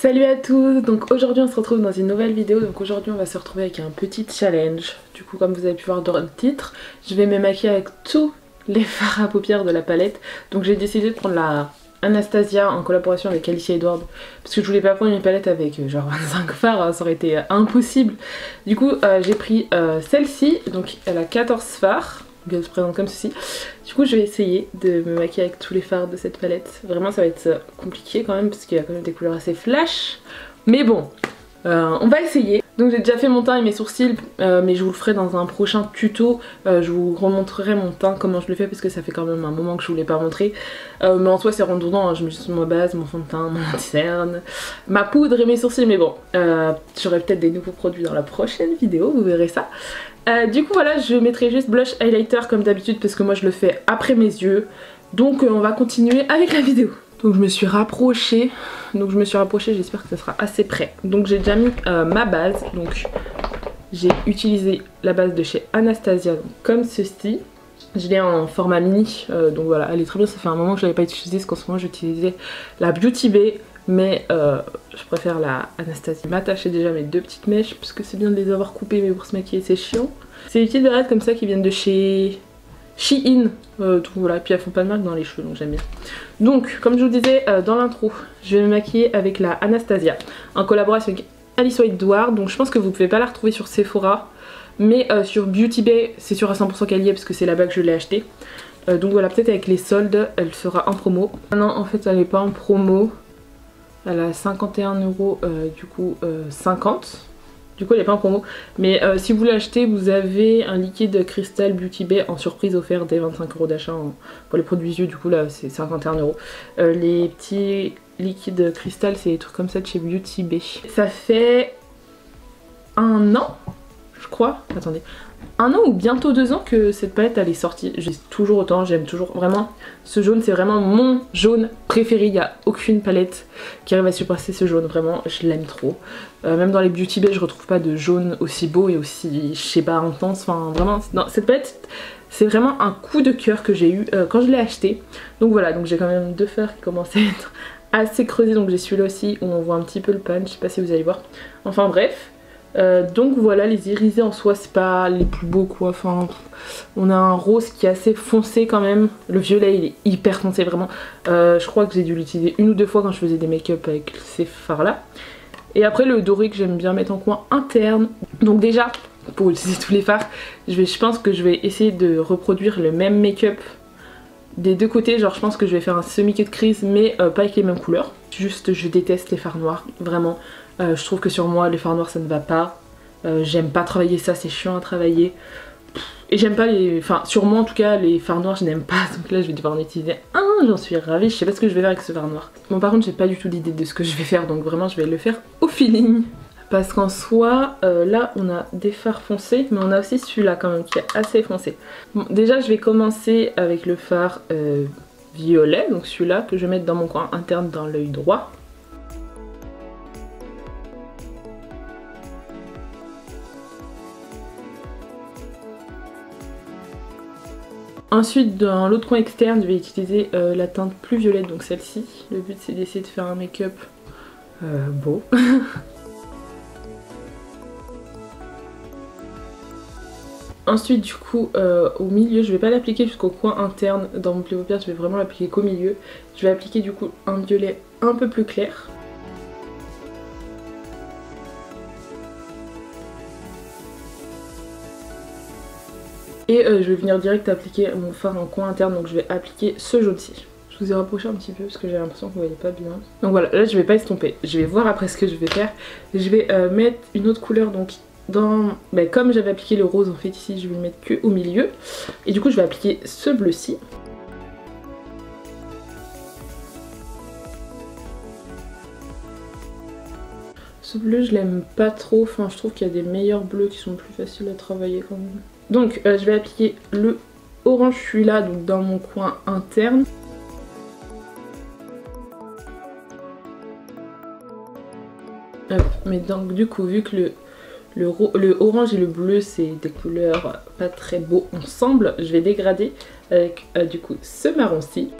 Salut à tous, donc aujourd'hui on se retrouve dans une nouvelle vidéo. Donc aujourd'hui on va se retrouver avec un petit challenge. Du coup, comme vous avez pu voir dans le titre, je vais me maquiller avec tous les fards à paupières de la palette. Donc j'ai décidé de prendre la Anastasia en collaboration avec Alicia Edwards, parce que je voulais pas prendre une palette avec genre 25 fards, hein, ça aurait été impossible. Du coup j'ai pris celle-ci, donc elle a 14 fards. Elle se présente comme ceci. Du coup je vais essayer de me maquiller avec tous les fards de cette palette. Vraiment ça va être compliqué quand même parce qu'il y a quand même des couleurs assez flash. Mais bon, on va essayer. Donc j'ai déjà fait mon teint et mes sourcils, mais je vous le ferai dans un prochain tuto. Je vous remontrerai mon teint, comment je le fais, parce que ça fait quand même un moment que je vous l'ai pas montré. Mais en soi c'est redondant, hein. Je mets juste ma base, mon fond de teint, mon anti-cerne, ma poudre et mes sourcils. Mais bon, j'aurai peut-être des nouveaux produits dans la prochaine vidéo, vous verrez ça. Du coup voilà, je mettrai juste blush highlighter comme d'habitude parce que moi je le fais après mes yeux. Donc on va continuer avec la vidéo. Donc je me suis rapprochée, j'espère que ça sera assez près. Donc j'ai déjà mis ma base, donc j'ai utilisé la base de chez Anastasia, donc comme ceci. Je l'ai en format mini, donc voilà, elle est très bien, ça fait un moment que je l'avais pas utilisée parce qu'en ce moment j'utilisais la Beauty Bay. Mais je préfère la Anastasia. Je m'attachais déjà mes deux petites mèches parce que c'est bien de les avoir coupées, mais pour se maquiller c'est chiant. C'est des petites barrettes comme ça qui viennent de chez Shein. Donc voilà, puis elles font pas de marque dans les cheveux, donc j'aime bien. Donc comme je vous disais dans l'intro, je vais me maquiller avec la Anastasia en collaboration avec Alicia Edwards. Donc je pense que vous pouvez pas la retrouver sur Sephora, mais sur Beauty Bay c'est sûr à 100% qu'elle y est parce que c'est là-bas que je l'ai achetée. Donc voilà, peut-être avec les soldes elle sera en promo. Non, en fait elle est pas en promo. Elle a 51 €, du coup 50. Du coup elle est pas en promo. Mais si vous l'achetez, vous avez un liquide Crystal Beauty Bay en surprise offert dès 25 € d'achat pour les produits yeux. Du coup là c'est 51 €. Les petits liquides Crystal c'est des trucs comme ça de chez Beauty Bay. Ça fait un an je crois. Attendez. Un an ou bientôt 2 ans que cette palette elle est sortie. J'ai toujours autant, j'aime toujours vraiment. Ce jaune c'est vraiment mon jaune préféré. Il n'y a aucune palette qui arrive à surpasser ce jaune, vraiment je l'aime trop. Même dans les Beauty Bay je retrouve pas de jaune aussi beau et aussi je sais pas intense. Enfin vraiment, non, cette palette c'est vraiment un coup de cœur que j'ai eu quand je l'ai acheté. Donc voilà, donc j'ai quand même deux fards qui commencent à être assez creusés. Donc j'ai celui-là aussi où on voit un petit peu le punch, je sais pas si vous allez voir. Enfin bref. Donc voilà, les irisés en soi c'est pas les plus beaux quoi, enfin on a un rose qui est assez foncé quand même, le violet il est hyper foncé vraiment. Je crois que j'ai dû l'utiliser une ou deux fois quand je faisais des make-up avec ces fards là. Et après le doré que j'aime bien mettre en coin interne. Donc déjà pour utiliser tous les fards, je pense que je vais essayer de reproduire le même make-up des deux côtés. Genre je pense que je vais faire un semi-cut crease mais pas avec les mêmes couleurs. Juste je déteste les fards noirs, vraiment. Je trouve que sur moi les fards noirs ça ne va pas. J'aime pas travailler ça, c'est chiant à travailler. Et j'aime pas les... Enfin sur moi en tout cas les fards noirs je n'aime pas. Donc là je vais devoir en utiliser un, j'en suis ravie. Je sais pas ce que je vais faire avec ce fard noir. Bon par contre j'ai pas du tout d'idée de ce que je vais faire. Donc vraiment je vais le faire au feeling. Parce qu'en soi là on a des fards foncés. Mais on a aussi celui-là quand même qui est assez foncé. Bon déjà je vais commencer avec le fard violet. Donc celui-là que je vais mettre dans mon coin interne dans l'œil droit. Ensuite dans l'autre coin externe je vais utiliser la teinte plus violette, donc celle-ci. Le but c'est d'essayer de faire un make-up beau. Ensuite du coup au milieu je vais pas l'appliquer jusqu'au coin interne dans mon pli paupières, je vais vraiment l'appliquer qu'au milieu. Je vais appliquer du coup un violet un peu plus clair. Et je vais venir direct appliquer mon fard en coin interne, donc je vais appliquer ce jaune-ci. Je vous ai rapproché un petit peu parce que j'ai l'impression que vous voyez pas bien. Donc voilà, là je vais pas estomper, je vais voir après ce que je vais faire. Je vais mettre une autre couleur, donc dans... comme j'avais appliqué le rose en fait ici, je vais le mettre que au milieu. Et du coup je vais appliquer ce bleu-ci. Ce bleu je l'aime pas trop, enfin je trouve qu'il y a des meilleurs bleus qui sont plus faciles à travailler quand même. Donc je vais appliquer le orange celui-là donc dans mon coin interne. Mais donc du coup vu que le orange et le bleu c'est des couleurs pas très beaux ensemble, je vais dégrader avec du coup ce marron-ci.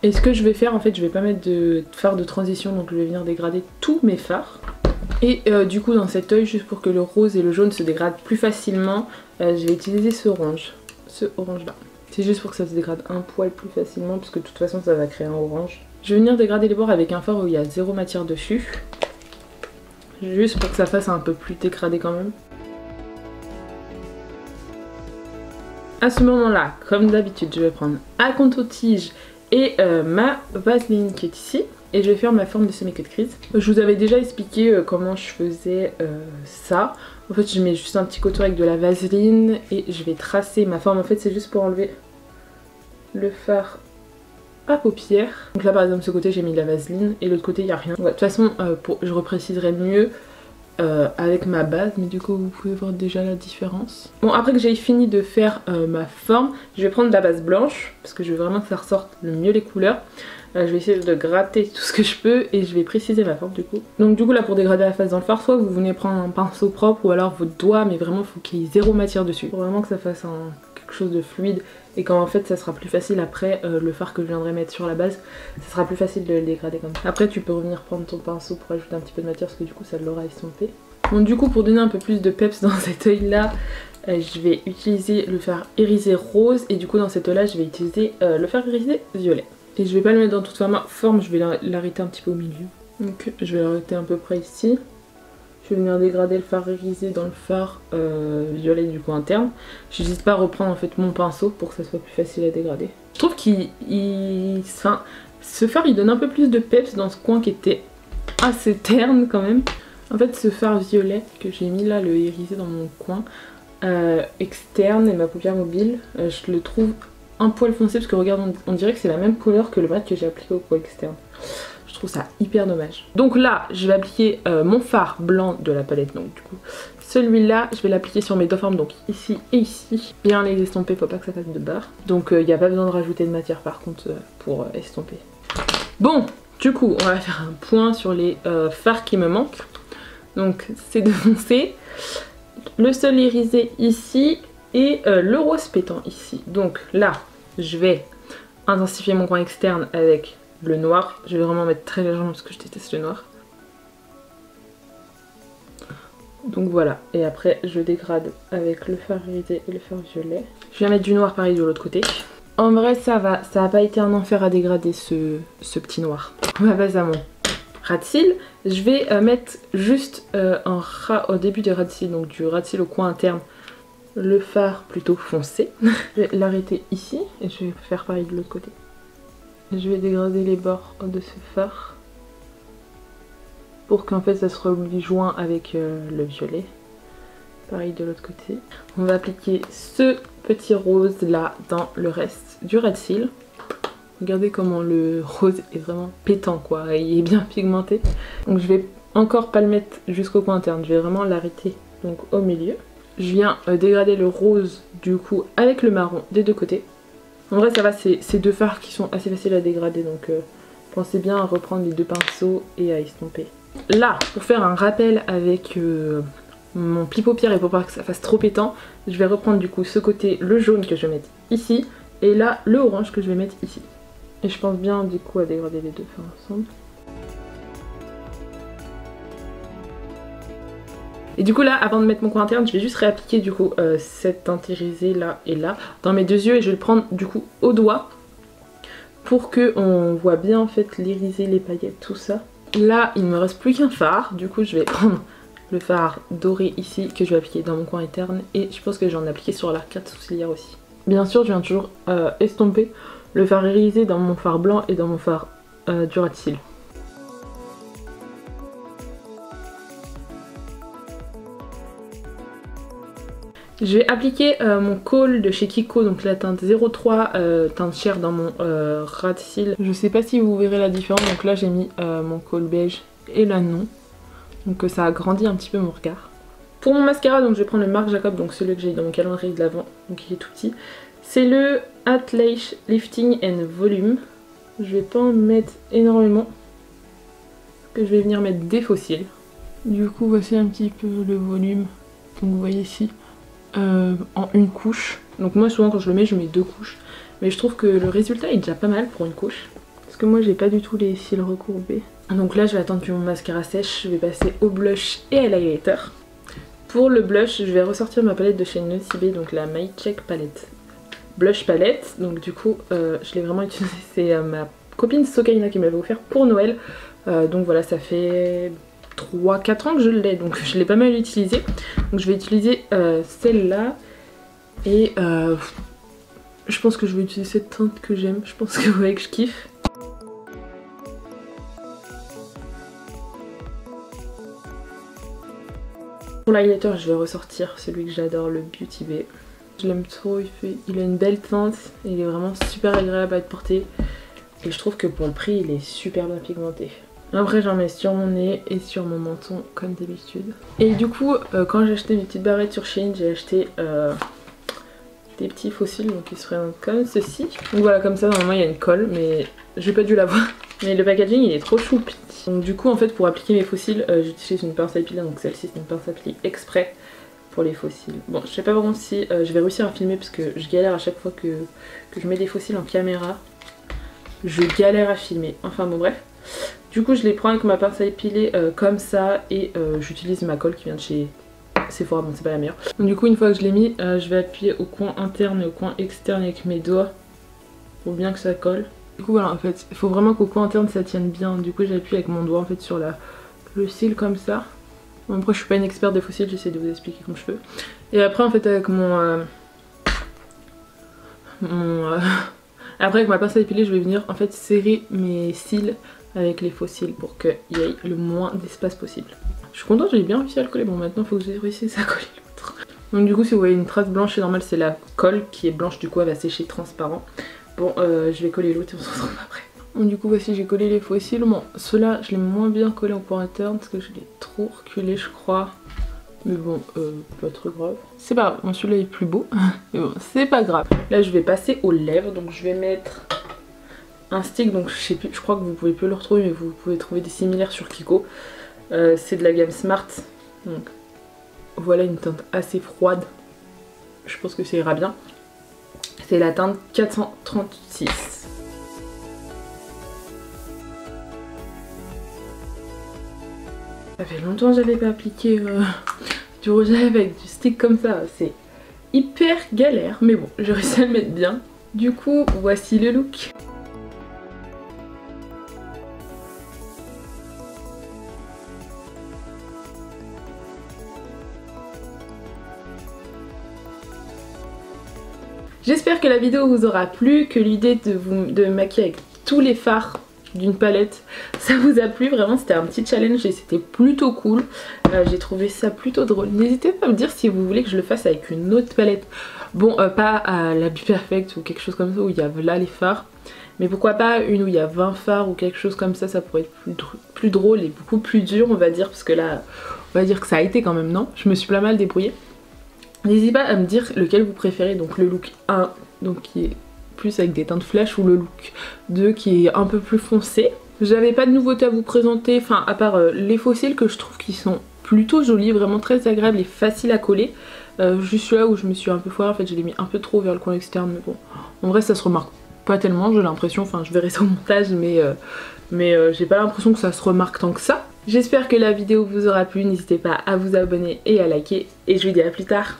Et ce que je vais faire, en fait, je vais pas mettre de fard de transition, donc je vais venir dégrader tous mes fards. Et du coup dans cet œil, juste pour que le rose et le jaune se dégradent plus facilement, je vais utiliser ce orange là. C'est juste pour que ça se dégrade un poil plus facilement, parce que de toute façon ça va créer un orange. Je vais venir dégrader les bords avec un fard où il y a zéro matière dessus. Juste pour que ça fasse un peu plus dégradé quand même. À ce moment là, comme d'habitude, je vais prendre un contour-tige et ma vaseline qui est ici. Et je vais faire ma forme de semi-queue de crise. Je vous avais déjà expliqué comment je faisais ça. En fait je mets juste un petit coton avec de la vaseline et je vais tracer ma forme. En fait c'est juste pour enlever le fard à paupières. Donc là par exemple ce côté j'ai mis de la vaseline et l'autre côté il n'y a rien. Ouais, de toute façon je repréciserai mieux avec ma base, mais du coup vous pouvez voir déjà la différence. Bon, après que j'ai fini de faire ma forme, je vais prendre de la base blanche parce que je veux vraiment que ça ressorte le mieux les couleurs. Je vais essayer de gratter tout ce que je peux et je vais préciser ma forme du coup. Donc du coup là pour dégrader la face dans le fard, soit vous venez prendre un pinceau propre ou alors votre doigt, mais vraiment il faut qu'il y ait zéro matière dessus. Faut vraiment que ça fasse quelque chose de fluide et quand en fait ça sera plus facile après le fard que je viendrai mettre sur la base, ça sera plus facile de le dégrader comme ça. Après tu peux revenir prendre ton pinceau pour ajouter un petit peu de matière parce que du coup ça l'aura estompé. Bon du coup pour donner un peu plus de peps dans cet œil là, je vais utiliser le fard irisé rose et du coup dans cet œil là je vais utiliser le fard irisé violet. Et je vais pas le mettre dans toute forme, je vais l'arrêter un petit peu au milieu. Donc je vais l'arrêter à peu près ici. Je vais venir dégrader le fard irisé dans le fard violet du coup interne. Je n'hésite pas à reprendre en fait mon pinceau pour que ça soit plus facile à dégrader. Je trouve ce fard il donne un peu plus de peps dans ce coin qui était assez terne quand même. En fait ce fard violet que j'ai mis là, le irisé dans mon coin externe et ma paupière mobile, je le trouve un poil foncé parce que regarde on dirait que c'est la même couleur que le mat que j'ai appliqué au coin externe. Je trouve ça hyper dommage. Donc là je vais appliquer mon fard blanc de la palette, donc du coup celui-là je vais l'appliquer sur mes deux formes, donc ici et ici. Bien les estomper, faut pas que ça fasse de barre. Donc il n'y a pas besoin de rajouter de matière par contre pour estomper. Bon du coup on va faire un point sur les fards qui me manquent. Donc c'est de foncer, le sol irisé ici et le rose pétant ici. Donc là je vais intensifier mon coin externe avec le noir. Je vais vraiment mettre très légèrement parce que je déteste le noir. Donc voilà, et après je dégrade avec le fard irisé et le fard violet. Je viens mettre du noir pareil de l'autre côté. En vrai ça va, ça n'a pas été un enfer à dégrader ce petit noir. On va passer à mon ras de cils. Je vais mettre juste au début des ras de cils, donc du ras de cils au coin interne, le fard plutôt foncé. Je vais l'arrêter ici et je vais faire pareil de l'autre côté. Je vais dégrader les bords de ce fard pour qu'en fait ça se rejoint avec le violet. Pareil de l'autre côté. On va appliquer ce petit rose là dans le reste du ras de cils. Regardez comment le rose est vraiment pétant quoi, il est bien pigmenté. Donc je vais encore pas le mettre jusqu'au coin interne, je vais vraiment l'arrêter donc au milieu. Je viens dégrader le rose du coup avec le marron des deux côtés. En vrai ça va, c'est deux fards qui sont assez faciles à dégrader, donc pensez bien à reprendre les deux pinceaux et à estomper. Là, pour faire un rappel avec mon pli paupière et pour pas que ça fasse trop pétant, je vais reprendre du coup ce côté, le jaune que je vais mettre ici, et là le orange que je vais mettre ici. Et je pense bien du coup à dégrader les deux fards ensemble. Et du coup là, avant de mettre mon coin interne, je vais juste réappliquer du coup cette teinte irisée là et là dans mes deux yeux et je vais le prendre du coup au doigt pour que on voit bien en fait l'irisé, les paillettes, tout ça. Là il ne me reste plus qu'un fard, du coup je vais prendre le fard doré ici que je vais appliquer dans mon coin interne et je pense que j'en ai appliqué sur l'arcade sourcilière aussi. Bien sûr je viens toujours estomper le fard irisé dans mon fard blanc et dans mon fard du ras de cils. Je vais appliquer mon kohl de chez Kiko, donc la teinte 03, teinte chair dans mon ras de cils. Je sais pas si vous verrez la différence, donc là j'ai mis mon kohl beige et là non. Donc ça agrandit un petit peu mon regard. Pour mon mascara, donc je vais prendre le Marc Jacob, donc celui que j'ai dans mon calendrier de l'Avent, donc il est tout petit. C'est le At Lash Lifting and Volume. Je vais pas en mettre énormément, que je vais venir mettre des faux cils. Du coup voici un petit peu le volume, donc vous voyez ici. En une couche. Donc moi souvent quand je le mets je mets deux couches. Mais je trouve que le résultat est déjà pas mal pour une couche. parce que moi j'ai pas du tout les cils recourbés. Donc là je vais attendre que mon mascara sèche, je vais passer au blush et à l'highlighter. Pour le blush, je vais ressortir ma palette de chez Nocibé, donc la My Check palette. Blush palette, donc du coup je l'ai vraiment utilisé, c'est ma copine Sokaina qui me l'avait offert pour Noël. Donc voilà, ça fait 3-4 ans que je l'ai, donc je l'ai pas mal utilisé. Donc je vais utiliser celle-là et je pense que je vais utiliser cette teinte que j'aime, je pense que vous voyez que je kiffe. Pour l'highlighter, je vais ressortir celui que j'adore, le Beauty Bay. Je l'aime trop, il a une belle teinte, il est vraiment super agréable à être porté. Et je trouve que pour le prix, il est super bien pigmenté. Après, j'en mets sur mon nez et sur mon menton, comme d'habitude. Et du coup, quand j'ai acheté mes petites barrettes sur Shein, j'ai acheté des petits faux cils, donc ils se présentent comme ceci. Donc voilà, comme ça, normalement, il y a une colle, mais j'ai pas dû la voir. Mais le packaging, il est trop choupi. Donc du coup, en fait, pour appliquer mes faux cils, j'utilise une pince à épiler, donc celle-ci, c'est une pince à épiler exprès pour les faux cils. Bon, je sais pas vraiment si je vais réussir à filmer, parce que je galère à chaque fois que je mets des faux cils en caméra. Je galère à filmer. Enfin bon, bref. Du coup, je les prends avec ma pince à épiler comme ça, et j'utilise ma colle qui vient de chez Sephora, bon c'est pas la meilleure. Donc du coup, une fois que je l'ai mis, je vais appuyer au coin interne et au coin externe avec mes doigts pour bien que ça colle. Du coup voilà, en fait, il faut vraiment qu'au coin interne ça tienne bien. Du coup, j'appuie avec mon doigt en fait sur le cil comme ça. Bon, après, je suis pas une experte des faux cils, j'essaie de vous expliquer comme je peux. Et après, en fait, avec après avec ma pince à épiler, je vais venir en fait serrer mes cils avec les faux cils pour qu'il y ait le moins d'espace possible. Je suis contente, j'ai bien réussi à le coller. Bon, maintenant il faut que je réussisse à coller l'autre. Donc du coup, si vous voyez une trace blanche, c'est normal, c'est la colle qui est blanche, du coup elle va sécher transparent. Bon, je vais coller l'autre et on se retrouve après. Donc du coup, voici, j'ai collé les faux cils. Bon, ceux-là, je l'ai moins bien collé en point interne parce que je l'ai trop reculé, je crois. Mais bon, pas trop grave. C'est pas grave, bon, celui-là est plus beau. Mais bon, c'est pas grave. Là, je vais passer aux lèvres. Donc je vais mettre un stick. Donc je sais plus, je crois que vous pouvez plus le retrouver, mais vous pouvez trouver des similaires sur Kiko. C'est de la gamme Smart. Donc voilà une teinte assez froide. Je pense que ça ira bien. C'est la teinte 436. Ça fait longtemps que j'avais pas appliqué du rouge à lèvres avec du stick comme ça. C'est hyper galère, mais bon, j'ai réussi à le mettre bien. Du coup, voici le look. J'espère que la vidéo vous aura plu, que l'idée de maquiller avec tous les fards d'une palette, ça vous a plu. Vraiment, c'était un petit challenge et c'était plutôt cool. J'ai trouvé ça plutôt drôle. N'hésitez pas à me dire si vous voulez que je le fasse avec une autre palette. Bon, pas à la Be Perfect ou quelque chose comme ça où il y a là les fards. Mais pourquoi pas une où il y a 20 fards ou quelque chose comme ça pourrait être plus drôle et beaucoup plus dur, on va dire. Parce que là, on va dire que ça a été quand même, non? Je me suis pas mal débrouillée. N'hésitez pas à me dire lequel vous préférez, donc le look 1, donc qui est plus avec des teintes flash, ou le look 2 qui est un peu plus foncé. J'avais pas de nouveauté à vous présenter, enfin à part les faux cils que je trouve qui sont plutôt jolis, vraiment très agréables et faciles à coller. Juste là où je me suis un peu foirée, en fait je l'ai mis un peu trop vers le coin externe, mais bon, en vrai ça se remarque pas tellement, j'ai l'impression, enfin je verrai ça au montage, mais j'ai pas l'impression que ça se remarque tant que ça. J'espère que la vidéo vous aura plu, n'hésitez pas à vous abonner et à liker, et je vous dis à plus tard.